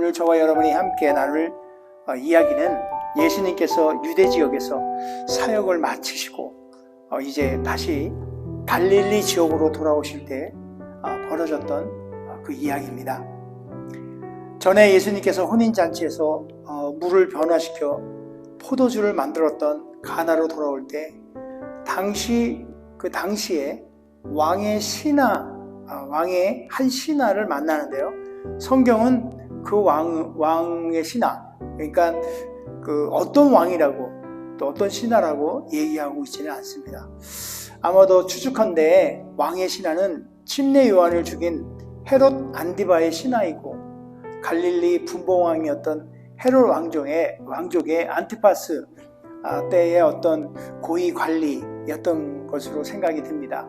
오늘 저와 여러분이 함께 나눌 이야기는 예수님께서 유대 지역에서 사역을 마치시고 이제 다시 갈릴리 지역으로 돌아오실 때 벌어졌던 그 이야기입니다. 전에 예수님께서 혼인잔치에서 물을 변화시켜 포도주를 만들었던 가나로 돌아올 때 당시에 왕의 한 신하를 만나는데요. 성경은 그 왕의 신하, 그러니까 그 어떤 왕이라고 또 어떤 신하라고 얘기하고 있지는 않습니다. 아마도 추측한데 왕의 신하는 침례 요한을 죽인 헤롯 안디바의 신하이고 갈릴리 분봉왕이었던 헤롯 왕족의 안티파스 때의 어떤 고위 관리였던 것으로 생각이 듭니다.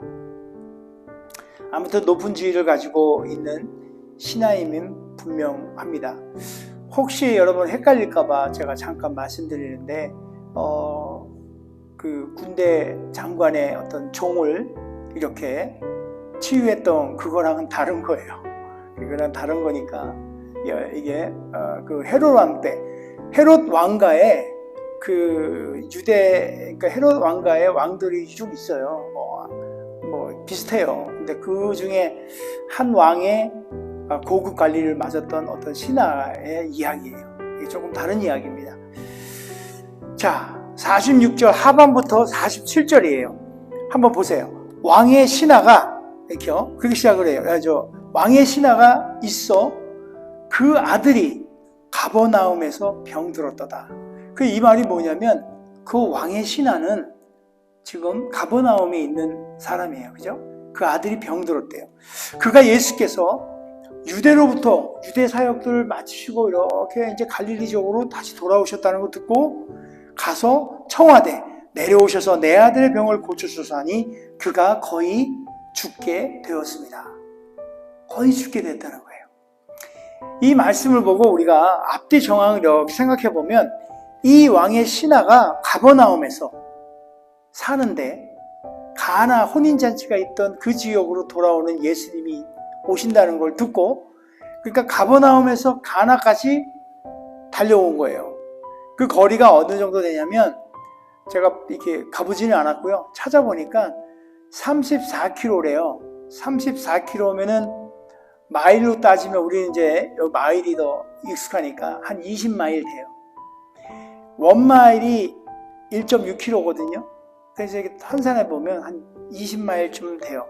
아무튼 높은 지위를 가지고 있는 신하임은 분명합니다. 혹시 여러분 헷갈릴까봐 제가 잠깐 말씀드리는데 그 군대 장관의 어떤 종을 이렇게 치유했던 그거랑은 다른 거예요. 그거랑 다른 거니까 이게 그 헤롯 왕 때 헤롯 왕가의 그러니까 헤롯 왕가의 왕들이 쭉 있어요. 뭐 비슷해요. 근데 그 중에 한 왕의 고급 관리를 맡았던 어떤 신하의 이야기예요. 이게 조금 다른 이야기입니다. 자, 46절 하반부터 47절이에요. 한번 보세요. 왕의 신하가 그렇게 시작을 해요. 왕의 신하가 있어 그 아들이 가버나움에서 병들었더다. 이 말이 뭐냐면 그 왕의 신하는 지금 가버나움에 있는 사람이에요. 그죠? 그 아들이 병들었대요. 그가 예수께서 유대 사역들을 마치시고 이렇게 이제 갈릴리 지역으로 다시 돌아오셨다는 거 듣고 가서 청하되 내려오셔서 내 아들의 병을 고쳐주소서 하니 그가 거의 죽게 되었습니다. 거의 죽게 됐다는 거예요. 이 말씀을 보고 우리가 앞뒤 정황을 이렇게 생각해 보면 이 왕의 신하가 가버나움에서 사는데 가나 혼인잔치가 있던 그 지역으로 돌아오는 예수님이 오신다는 걸 듣고 그러니까 가버나움에서 가나까지 달려온 거예요. 그 거리가 어느 정도 되냐면 제가 이렇게 가보지는 않았고요. 찾아보니까 34km래요. 34km면은 마일로 따지면 우리는 이제 마일이 더 익숙하니까 한 20마일 돼요. 원마일이 1.6km거든요. 그래서 이렇게 환산해 보면 한 20마일쯤 돼요.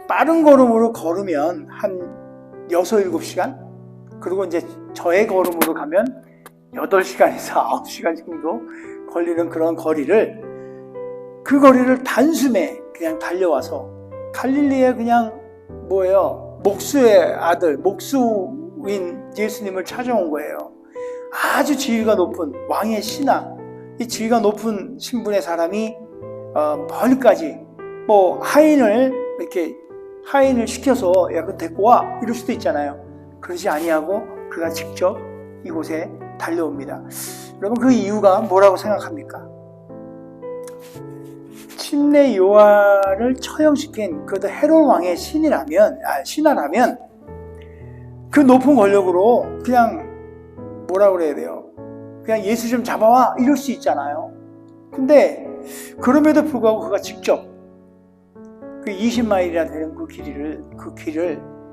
빠른 걸음으로 걸으면 한 6, 7시간? 그리고 이제 저의 걸음으로 가면 8시간에서 9시간 정도 걸리는 그런 거리를 그 거리를 단숨에 그냥 달려와서 갈릴리에 그냥 목수의 아들, 목수인 예수님을 찾아온 거예요. 아주 지위가 높은 왕의 신하, 이 지위가 높은 신분의 사람이 멀리까지 하인을 시켜서 그 데리고 와 이럴 수도 있잖아요. 그러지 아니하고 그가 직접 이곳에 달려옵니다. 여러분 그 이유가 뭐라고 생각합니까? 침례 요한을 처형시킨 그 헤롯 왕의 신하라면 그 높은 권력으로 그냥 뭐라고 그래야 돼요? 그냥 예수 좀 잡아와 이럴 수 있잖아요. 근데 그럼에도 불구하고 그가 직접 그 20마일이나 되는 그 길을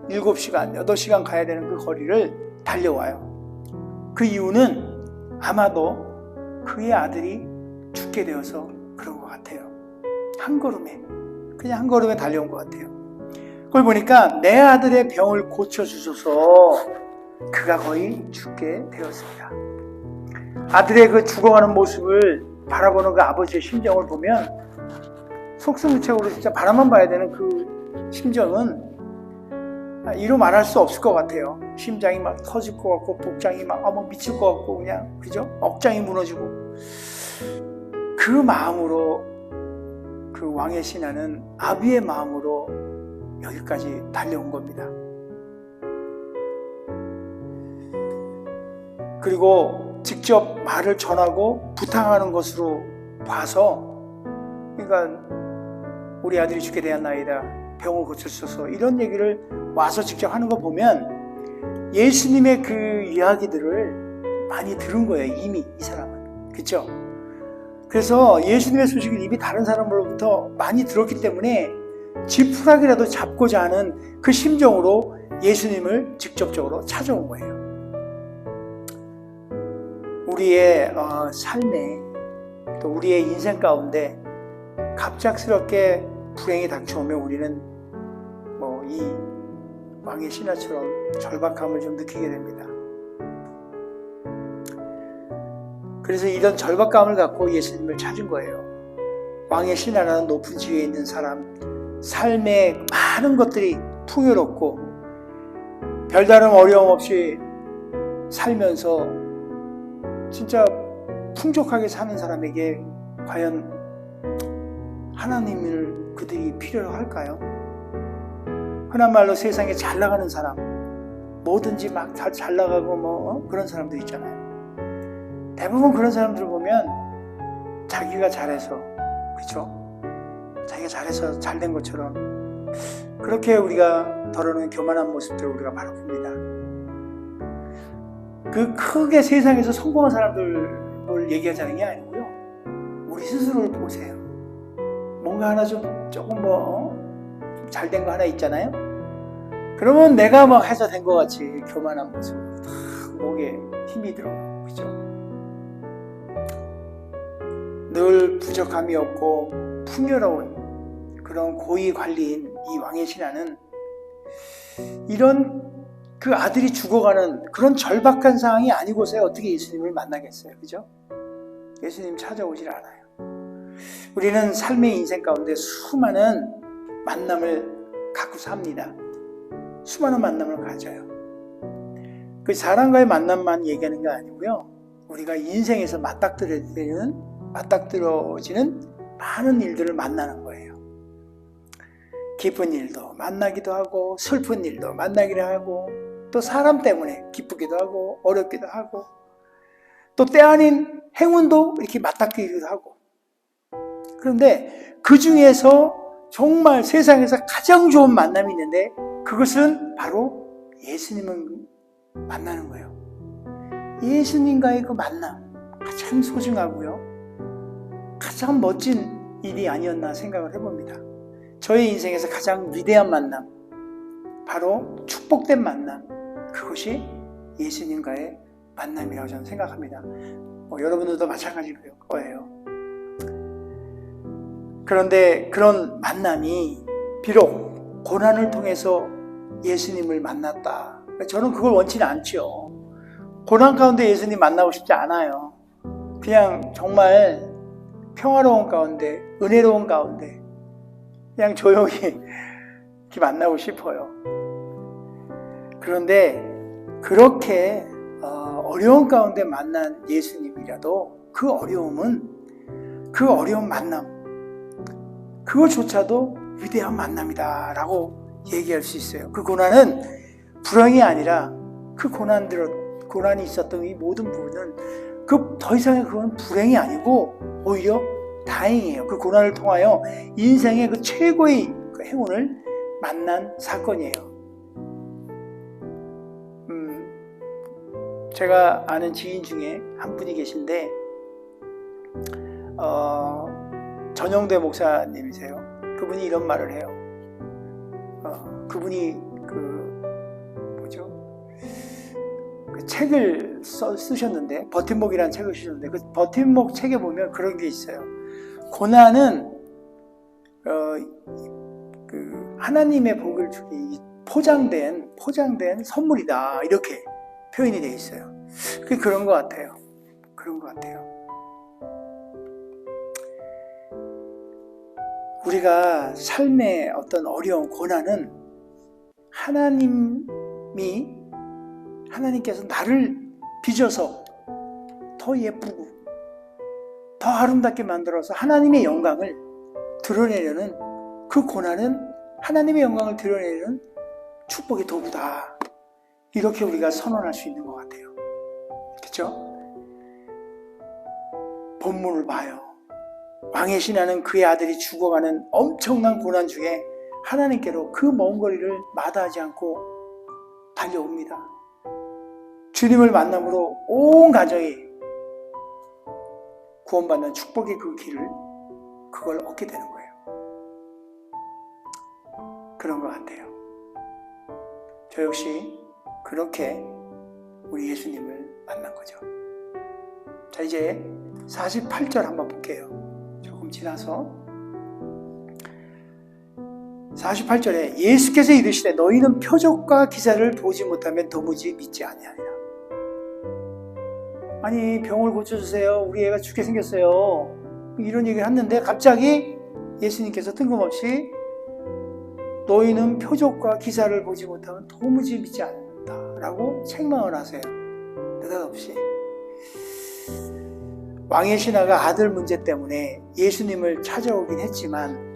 7시간, 8시간 가야 되는 그 거리를 달려와요. 그 이유는 아마도 그의 아들이 죽게 되어서 그런 것 같아요. 그냥 한 걸음에 달려온 것 같아요. 그걸 보니까 내 아들의 병을 고쳐주소서 그가 거의 죽게 되었습니다. 아들의 그 죽어가는 모습을 바라보는 그 아버지의 심정을 보면 속수무책으로 진짜 바라만 봐야 되는 그 심정은 이루 말할 수 없을 것 같아요. 심장이 막 터질 것 같고 복장이 막 미칠 것 같고 그냥 그죠? 억장이 무너지고 그 마음으로 그 왕의 신하는 아비의 마음으로 여기까지 달려온 겁니다. 그리고 직접 말을 전하고 부탁하는 것으로 봐서 그러니까 우리 아들이 죽게 되었나이다. 병을 고쳐주소서 이런 얘기를 와서 직접 하는 거 보면 예수님의 그 이야기들을 많이 들은 거예요. 이미 이 사람은. 그렇죠? 그래서 예수님의 소식을 이미 다른 사람으로부터 많이 들었기 때문에 지푸라기라도 잡고자 하는 그 심정으로 예수님을 직접적으로 찾아온 거예요. 우리의 삶에 또 우리의 인생 가운데 갑작스럽게 불행이 닥쳐오면 우리는 이 왕의 신하처럼 절박함을 좀 느끼게 됩니다. 그래서 이런 절박감을 갖고 예수님을 찾은 거예요. 왕의 신하라는 높은 지위에 있는 사람, 삶의 많은 것들이 풍요롭고 별다른 어려움 없이 살면서 진짜 풍족하게 사는 사람에게 과연 하나님을 그들이 필요로 할까요? 흔한 말로 세상에 잘 나가는 사람, 뭐든지 막 잘 나가고 그런 사람들 있잖아요. 대부분 그런 사람들 보면 자기가 잘해서, 그렇죠? 자기가 잘해서 잘된 것처럼 그렇게 우리가 덜어놓은 교만한 모습들을 우리가 바라봅니다. 그 크게 세상에서 성공한 사람들을 얘기하자는 게 아니고요. 우리 스스로를 보세요. 뭔가 하나 조금 잘된 거 하나 있잖아요. 그러면 내가 막 해서 된 것 같이 교만한 모습, 목에 힘이 들어가고, 그죠? 늘 부족함이 없고 풍요로운 그런 고위 관리인 이 왕의 신하는 이런 그 아들이 죽어가는 그런 절박한 상황이 아니고서야 어떻게 예수님을 만나겠어요, 그죠? 예수님 찾아오질 않아요. 우리는 삶의 인생 가운데 수많은 만남을 갖고 삽니다. 수많은 만남을 가져요. 그 사람과의 만남만 얘기하는 게 아니고요. 우리가 인생에서 맞닥뜨려지는 많은 일들을 만나는 거예요. 기쁜 일도 만나기도 하고 슬픈 일도 만나기도 하고 또 사람 때문에 기쁘기도 하고 어렵기도 하고 또 때 아닌 행운도 이렇게 맞닥뜨리기도 하고 그런데 그 중에서 정말 세상에서 가장 좋은 만남이 있는데 그것은 바로 예수님을 만나는 거예요. 예수님과의 그 만남 가장 소중하고요. 가장 멋진 일이 아니었나 생각을 해봅니다. 저의 인생에서 가장 위대한 만남, 바로 축복된 만남, 그것이 예수님과의 만남이라고 저는 생각합니다. 여러분들도 마찬가지일 거예요. 그런데 그런 만남이 비록 고난을 통해서 예수님을 만났다. 저는 그걸 원치는 않죠. 고난 가운데 예수님 만나고 싶지 않아요. 그냥 정말 평화로운 가운데, 은혜로운 가운데 그냥 조용히 이렇게 만나고 싶어요. 그런데 그렇게 어려운 가운데 만난 예수님이라도 그 어려운 만남, 그것조차도 위대한 만남이다라고 얘기할 수 있어요. 그 고난은 불행이 아니라 그 고난이 있었던 이 모든 부분은 더 이상의 그건 불행이 아니고 오히려 다행이에요. 그 고난을 통하여 인생의 그 최고의 그 행운을 만난 사건이에요. 제가 아는 지인 중에 한 분이 계신데 전영대 목사님이세요. 그분이 이런 말을 해요. 그분이 그 책을 쓰셨는데 버팀목이라는 책을 쓰셨는데 그 버팀목 책에 보면 그런 게 있어요. 고난은 그 하나님의 복을 주기 포장된 선물이다, 이렇게 표현이 되어 있어요. 그게 그런 것 같아요. 우리가 삶의 어떤 어려운 고난은 하나님께서 나를 빚어서 더 예쁘고 더 아름답게 만들어서 하나님의 영광을 드러내려는, 그 고난은 하나님의 영광을 드러내려는 축복의 도구다, 이렇게 우리가 선언할 수 있는 것 같아요. 그렇죠? 본문을 봐요. 왕의 신하는 그의 아들이 죽어가는 엄청난 고난 중에 하나님께로 그 먼 거리를 마다하지 않고 달려옵니다. 주님을 만남으로 온 가정이 구원받는 축복의 그 길을 그걸 얻게 되는 거예요. 그런 것 같아요. 저 역시 그렇게 우리 예수님을 만난 거죠. 자, 이제 48절 한번 볼게요. 조금 지나서 48절에 예수께서 이르시되 너희는 표적과 기사를 보지 못하면 도무지 믿지 아니하리라. 아니, 병을 고쳐주세요. 우리 애가 죽게 생겼어요. 이런 얘기를 했는데 갑자기 예수님께서 뜬금없이 너희는 표적과 기사를 보지 못하면 도무지 믿지 않는다 라고 책망을 하세요. 느닷없이. 왕의 신하가 아들 문제 때문에 예수님을 찾아오긴 했지만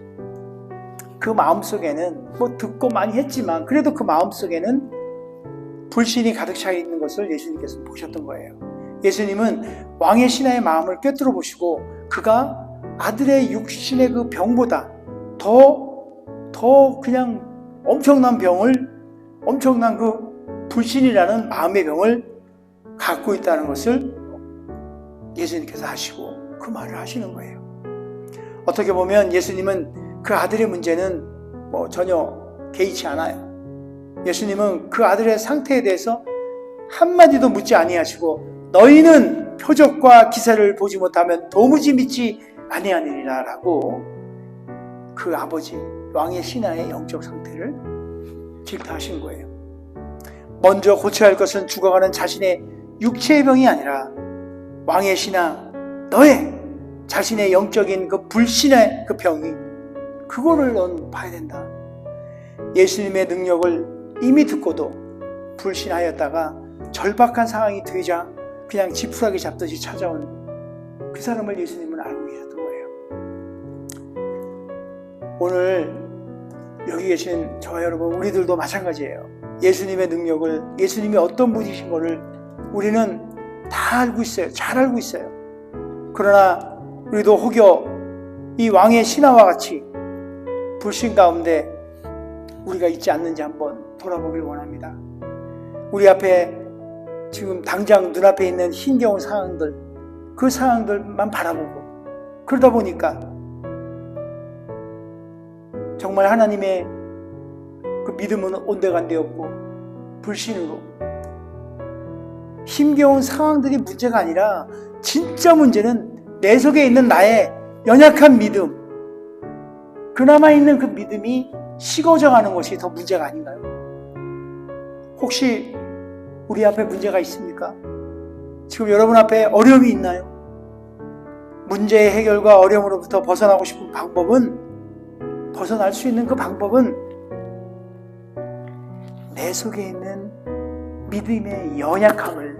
그 마음속에는 듣고 많이 했지만 그래도 그 마음속에는 불신이 가득 차 있는 것을 예수님께서 보셨던 거예요. 예수님은 왕의 신하의 마음을 꿰뚫어 보시고 그가 아들의 육신의 그 병보다 더 그냥 엄청난 그 불신이라는 마음의 병을 갖고 있다는 것을 예수님께서 아시고 그 말을 하시는 거예요. 어떻게 보면 예수님은 그 아들의 문제는 전혀 개의치 않아요. 예수님은 그 아들의 상태에 대해서 한마디도 묻지 아니하시고 너희는 표적과 기사를 보지 못하면 도무지 믿지 아니하느니라 라고 그 아버지 왕의 신하의 영적 상태를 질타하신 거예요. 먼저 고쳐야 할 것은 죽어가는 자신의 육체의 병이 아니라 왕의 신하 너의 자신의 영적인 그 불신의 그 병이 그거를 넌 봐야 된다. 예수님의 능력을 이미 듣고도 불신하였다가 절박한 상황이 되자 그냥 지푸라기 잡듯이 찾아온 그 사람을 예수님은 알고 계셨던 거예요. 오늘 여기 계신 저와 여러분 우리들도 마찬가지예요. 예수님의 능력을 예수님이 어떤 분이신 것을 우리는 다 알고 있어요. 잘 알고 있어요. 그러나 우리도 혹여 이 왕의 신하와 같이 불신 가운데 우리가 있지 않는지 한번 돌아보길 원합니다. 우리 앞에 지금 당장 눈앞에 있는 힘겨운 상황들 그 상황들만 바라보고 그러다 보니까 정말 하나님의 그 믿음은 온데간데 없고 불신으로 힘겨운 상황들이 문제가 아니라 진짜 문제는 내 속에 있는 나의 연약한 믿음 그나마 있는 그 믿음이 식어져가는 것이 더 문제가 아닌가요? 혹시 우리 앞에 문제가 있습니까? 지금 여러분 앞에 어려움이 있나요? 문제의 해결과 어려움으로부터 벗어나고 싶은 방법은 벗어날 수 있는 그 방법은 내 속에 있는 믿음의 연약함을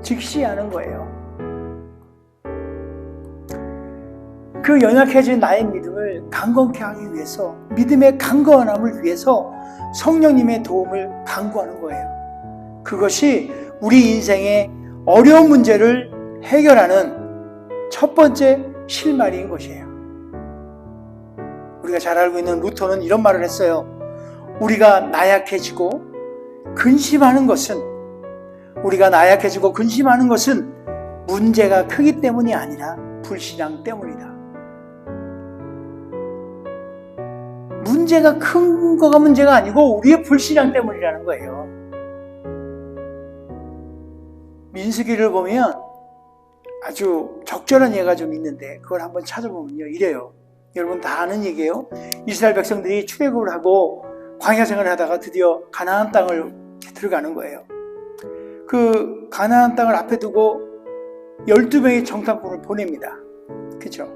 직시하는 거예요. 그 연약해진 나의 믿음을 강건케 하기 위해서 믿음의 강건함을 위해서 성령님의 도움을 간구하는 거예요. 그것이 우리 인생의 어려운 문제를 해결하는 첫 번째 실마리인 것이에요. 우리가 잘 알고 있는 루터는 이런 말을 했어요. 우리가 나약해지고 근심하는 것은 문제가 크기 때문이 아니라 불신앙 때문이다. 문제가 큰 거가 문제가 아니고 우리의 불신앙 때문이라는 거예요. 민수기를 보면 아주 적절한 예가 좀 있는데 그걸 한번 찾아보면요 이래요. 여러분 다 아는 얘기예요. 이스라엘 백성들이 출애굽을 하고 광야 생활을 하다가 드디어 가나안 땅을 들어가는 거예요. 그 가나안 땅을 앞에 두고 12명의 정탐꾼을 보냅니다. 그렇죠?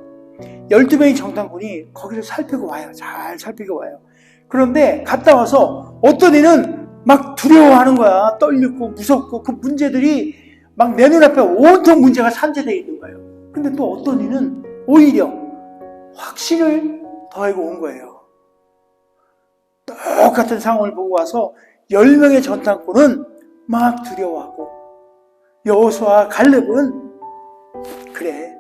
12명의 정탐꾼이 거기를 살피고 와요. 잘 살피고 와요. 그런데 갔다 와서 어떤 이는 막 두려워하는 거야. 떨리고 무섭고 그 문제들이 막 내 눈앞에 온통 문제가 산재되어 있는 거예요. 근데 또 어떤 이는 오히려 확신을 더하고 온 거예요. 똑같은 상황을 보고 와서 10명의 전탐꾼은 막 두려워하고 여호수아와 갈렙은 그래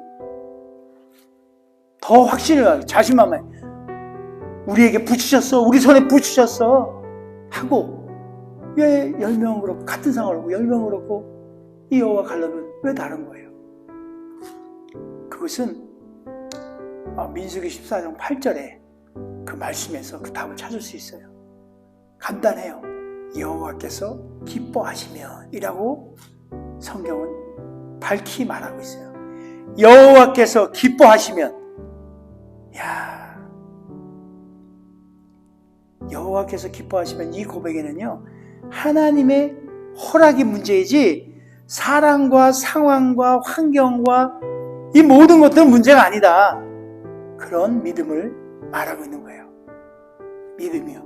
더 확신을 하고 자신만만 우리에게 붙이셨어 우리 손에 붙이셨어 하고 왜 10명은 그렇고 같은 상황을 하고 10명은 그렇고 이 여호와 갈렙은 왜 다른 거예요? 그것은 민수기 14장 8절에 그 말씀에서 그 답을 찾을 수 있어요. 간단해요. 여호와께서 기뻐하시면 이라고 성경은 밝히 말하고 있어요. 여호와께서 기뻐하시면, 여호와께서 기뻐하시면 이 고백에는요, 하나님의 허락이 문제이지 사람과 상황과 환경과 이 모든 것들은 문제가 아니다. 그런 믿음을 말하고 있는 거예요. 믿음이요.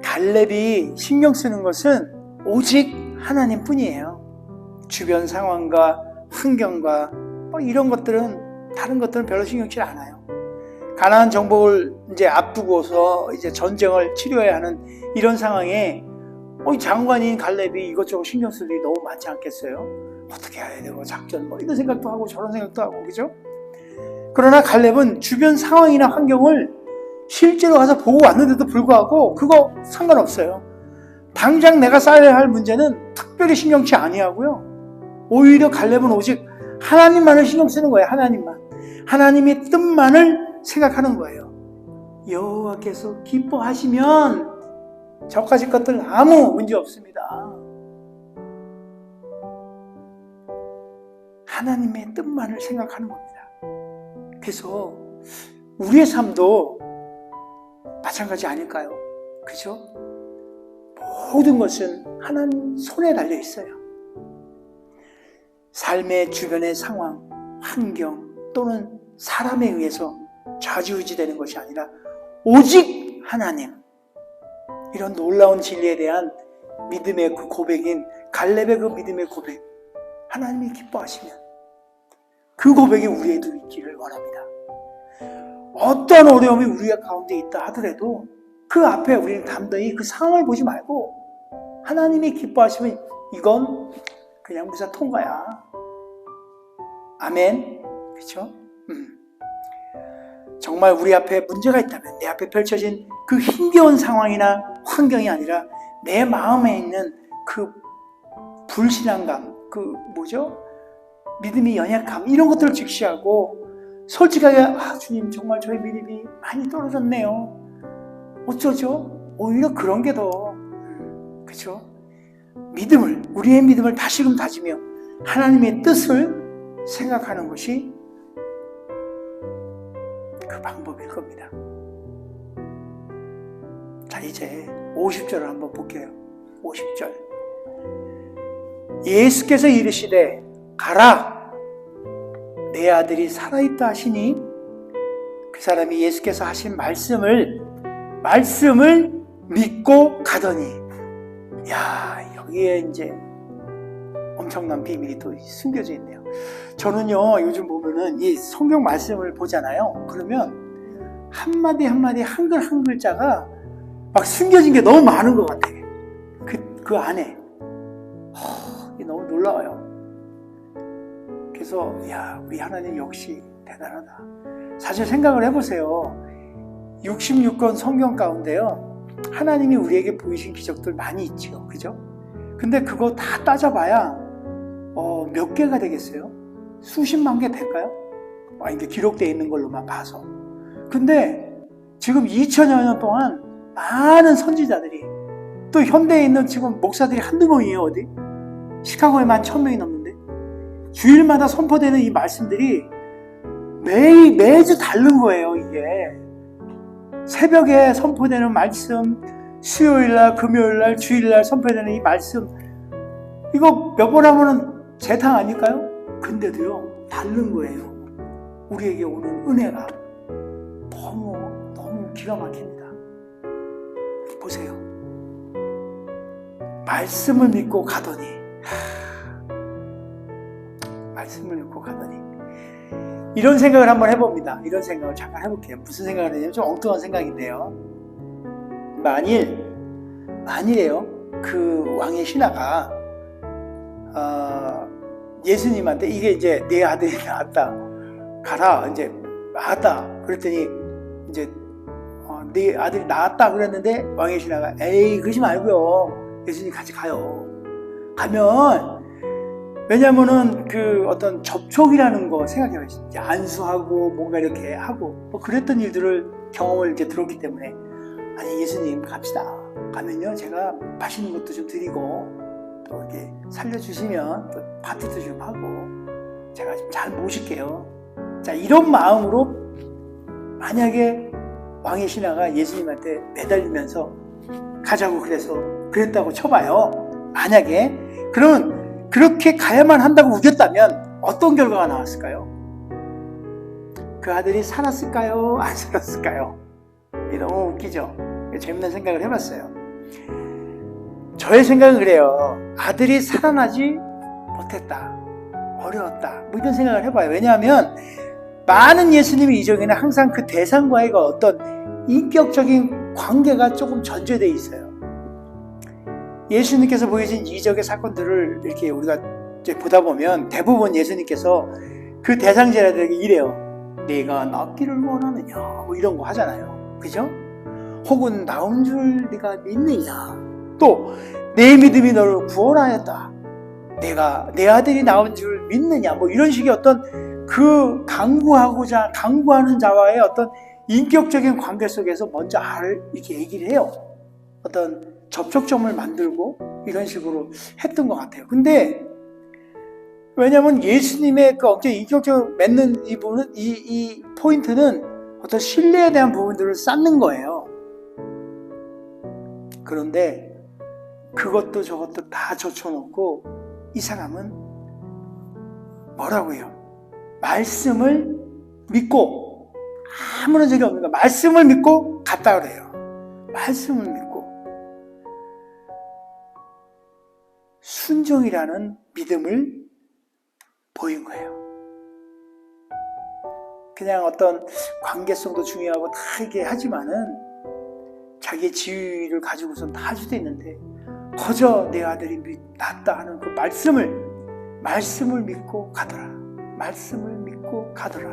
갈렙이 신경 쓰는 것은 오직 하나님 뿐이에요. 주변 상황과 환경과 이런 것들은, 다른 것들은 별로 신경치 않아요. 가나안 정복을 이제 앞두고서 이제 전쟁을 치료해야 하는 이런 상황에 장관인 갈렙이 이것저것 신경 쓸 일이 너무 많지 않겠어요? 어떻게 해야 되고 작전 이런 생각도 하고 저런 생각도 하고, 그죠? 그러나 갈렙은 주변 상황이나 환경을 실제로 가서 보고 왔는데도 불구하고 그거 상관없어요. 당장 내가 쌓아야 할 문제는 특별히 신경치 아니하고요. 오히려 갈렙은 오직 하나님만을 신경 쓰는 거예요. 하나님만. 하나님의 뜻만을 생각하는 거예요. 여호와께서 기뻐하시면 저까지 것들은 아무 문제 없습니다. 하나님의 뜻만을 생각하는 겁니다. 그래서 우리의 삶도 마찬가지 아닐까요? 그죠? 모든 것은 하나님 손에 달려 있어요. 삶의 주변의 상황, 환경 또는 사람에 의해서 좌지우지되는 것이 아니라 오직 하나님, 이런 놀라운 진리에 대한 믿음의 그 고백인 갈렙의 그 믿음의 고백, 하나님이 기뻐하시면 그 고백이 우리에도 있기를 원합니다. 어떤 어려움이 우리 가운데 있다 하더라도 그 앞에 우리는 담대히 그 상황을 보지 말고 하나님이 기뻐하시면 이건 그냥 무사 통과야. 아멘. 그렇죠? 정말 우리 앞에 문제가 있다면 내 앞에 펼쳐진 그 힘겨운 상황이나 환경이 아니라 내 마음에 있는 그 불신앙감, 믿음이 연약함, 이런 것들을 직시하고 솔직하게 주님 정말 저의 믿음이 많이 떨어졌네요. 어쩌죠? 오히려 그런 게 더, 그렇죠? 우리의 믿음을 다시금 다지며 하나님의 뜻을 생각하는 것이 그 방법일 겁니다. 자, 이제 50절을 한번 볼게요. 50절. 예수께서 이르시되 가라, 내 아들이 살아있다 하시니 그 사람이 예수께서 하신 말씀을 믿고 가더니, 여기에 이제 엄청난 비밀이 또 숨겨져 있네요. 저는요, 요즘 보면은 이 성경 말씀을 보잖아요. 그러면 한마디 한마디 한글 한 글자가 막 숨겨진 게 너무 많은 것 같아요. 그 안에. 너무 놀라워요. 그래서 우리 하나님 역시 대단하다. 사실 생각을 해보세요. 66권 성경 가운데요, 하나님이 우리에게 보이신 기적들 많이 있죠. 그죠? 근데 그거 다 따져봐야 몇 개가 되겠어요? 수십만 개 될까요? 이게 기록되어 있는 걸로만 봐서. 근데 지금 2000여 년 동안 많은 선지자들이, 또 현대에 있는 지금 목사들이 한두 명이에요. 어디? 시카고에만 1000명이 넘는데 주일마다 선포되는 이 말씀들이 매주 다른 거예요. 이게 새벽에 선포되는 말씀, 수요일날, 금요일날, 주일날 선포되는 이 말씀, 이거 몇 번 하면은 재탕 아닐까요? 근데도요, 다른 거예요. 우리에게 오는 은혜가 너무 기가 막힙니다. 보세요. 말씀을 믿고 가더니, 이런 생각을 한번 해봅니다. 이런 생각을 잠깐 해볼게요. 무슨 생각을 했냐면 좀 엉뚱한 생각인데요. 만일에요, 그 왕의 신하가 예수님한테 이게 이제 내 아들이 나왔다, 가라, 이제 나왔다. 그랬더니 이제 네 아들이 낳았다 그랬는데 왕의 신하가 에이 그러지 말고요. 예수님 같이 가요. 가면 왜냐면은 그 어떤 접촉이라는 거 생각해봐요. 이제 안수하고 뭔가 이렇게 하고 뭐 그랬던 일들을 경험을 이제 들었기 때문에 아니 예수님 갑시다. 가면요 제가 맛있는 것도 좀 드리고 또 이렇게 살려주시면 또 파티도 좀 하고 제가 좀 잘 모실게요. 자 이런 마음으로 만약에 왕의 신하가 예수님한테 매달리면서 가자고 그랬다고 쳐봐요. 만약에 그러면 그렇게 가야만 한다고 우겼다면 어떤 결과가 나왔을까요? 그 아들이 살았을까요? 안 살았을까요? 너무 웃기죠? 재밌는 생각을 해봤어요. 저의 생각은 그래요. 아들이 살아나지 못했다. 어려웠다. 뭐 이런 생각을 해봐요. 왜냐하면 많은 예수님의 이적에는 항상 그 대상과의 어떤 인격적인 관계가 조금 전제되어 있어요. 예수님께서 보여진 이적의 사건들을 이렇게 우리가 이제 보다 보면 대부분 예수님께서 그 대상자들에게 이래요. 네가 낫기를 원하느냐 뭐 이런 거 하잖아요. 그죠? 혹은 나온 줄 네가 믿느냐 또 내 믿음이 너를 구원하였다. 내가 내 아들이 나온 줄 믿느냐 뭐 이런 식의 어떤 그 강구하는 자와의 어떤 인격적인 관계 속에서 먼저 이렇게 얘기를 해요. 어떤 접촉점을 만들고 이런 식으로 했던 것 같아요. 근데 왜냐하면 예수님의 그 어깨 인격적으로 맺는 이 부분은 이 포인트는 어떤 신뢰에 대한 부분들을 쌓는 거예요. 그런데 그것도 저것도 다 젖혀놓고 이 사람은 뭐라고 해요? 말씀을 믿고 아무런 적이 없는 거 말씀을 믿고 갔다 그래요. 말씀을 믿고 순종이라는 믿음을 보인 거예요. 그냥 어떤 관계성도 중요하고 다 이렇게 하지만은 자기의 지위를 가지고선 다 할 수도 있는데 거저 내 아들이 낫다 하는 그 말씀을 믿고 가더라. 말씀을 믿고 가더라.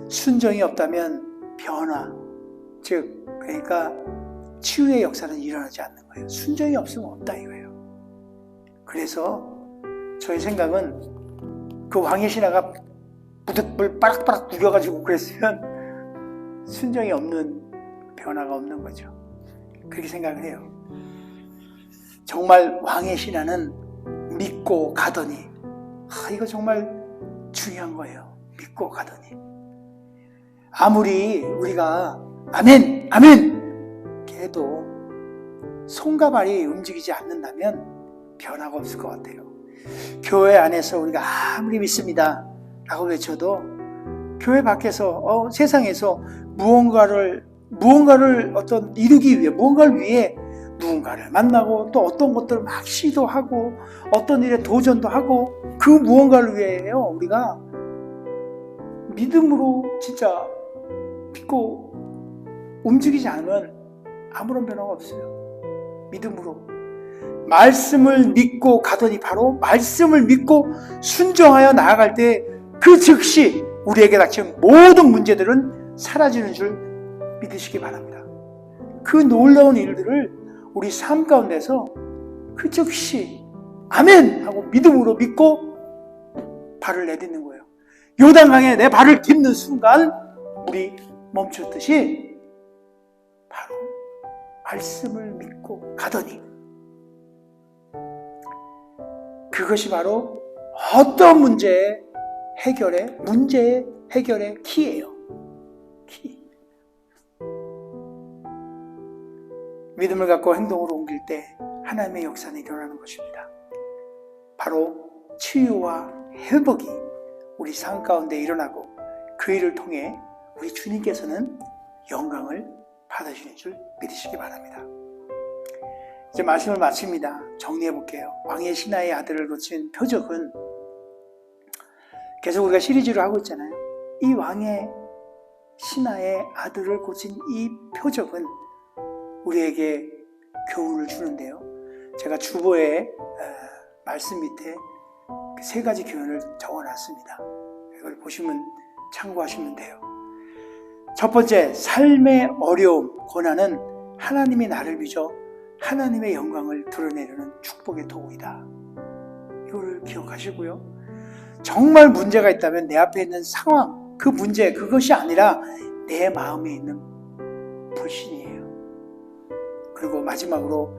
순종이 없다면 변화, 즉 그러니까 치유의 역사는 일어나지 않는 거예요. 순종이 없으면 없다 이거예요. 그래서 저의 생각은 그 왕의 신하가 무릎을 빠락빠락 구겨가지고 그랬으면 순종이 없는 변화가 없는 거죠. 그렇게 생각을 해요. 정말 왕의 신하는 믿고 가더니 이거 정말 중요한 거예요. 믿고 가더니 아무리 우리가 아멘 아멘 해도 손과 발이 움직이지 않는다면 변화가 없을 것 같아요. 교회 안에서 우리가 아무리 믿습니다 라고 외쳐도 교회 밖에서 세상에서 무언가를 어떤 이루기 위해 무언가를 위해 누군가를 만나고 또 어떤 것들을 막 시도하고 어떤 일에 도전도 하고 그 무언가를 위해요. 우리가 믿음으로 진짜 믿고 움직이지 않으면 아무런 변화가 없어요. 믿음으로 말씀을 믿고 가더니 바로 말씀을 믿고 순종하여 나아갈 때 그 즉시 우리에게 닥친 모든 문제들은 사라지는 줄 믿으시기 바랍니다. 그 놀라운 일들을 우리 삶 가운데서 그 즉시 아멘 하고 믿음으로 믿고 발을 내딛는 거예요. 요단강에 내 발을 딛는 순간 우리 멈췄듯이 바로 말씀을 믿고 가더니 그것이 바로 어떤 문제 해결의 키예요. 키. 믿음을 갖고 행동으로 옮길 때 하나님의 역사는 일어나는 것입니다. 바로 치유와 회복이 우리 삶 가운데 일어나고 그 일을 통해 우리 주님께서는 영광을 받으시는 줄 믿으시기 바랍니다. 이제 말씀을 마칩니다. 정리해 볼게요. 왕의 신하의 아들을 거친 표적은 계속 우리가 시리즈로 하고 있잖아요. 이 왕의 신하의 아들을 고친 이 표적은 우리에게 교훈을 주는데요. 제가 주보에 말씀 밑에 그 3가지 교훈을 적어놨습니다. 이걸 보시면 참고하시면 돼요. 첫 번째, 삶의 어려움, 고난은 하나님이 나를 빚어 하나님의 영광을 드러내려는 축복의 도구이다. 이걸 기억하시고요. 정말 문제가 있다면 내 앞에 있는 상황, 그 문제, 그것이 아니라 내 마음에 있는 불신이에요. 그리고 마지막으로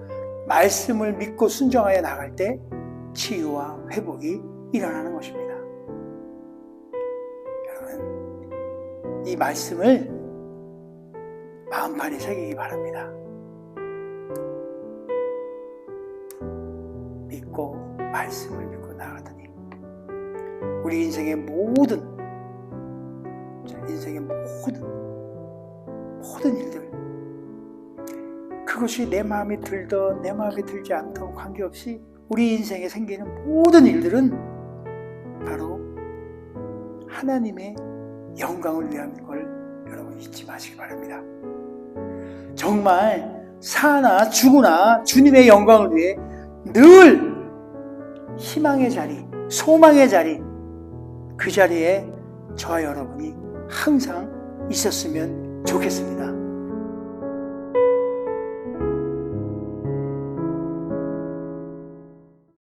말씀을 믿고 순종하여 나갈 때 치유와 회복이 일어나는 것입니다. 여러분, 이 말씀을 마음판에 새기기 바랍니다. 믿고 말씀을 믿고 나가더니 우리 인생의 모든 일들, 그것이 내 마음에 들던 내 마음에 들지 않던 관계없이 우리 인생에 생기는 모든 일들은 바로 하나님의 영광을 위함인 걸 여러분 잊지 마시기 바랍니다. 정말 사나 죽으나 주님의 영광을 위해 늘 희망의 자리, 소망의 자리, 그 자리에 저와 여러분이 항상 있었으면 좋겠습니다.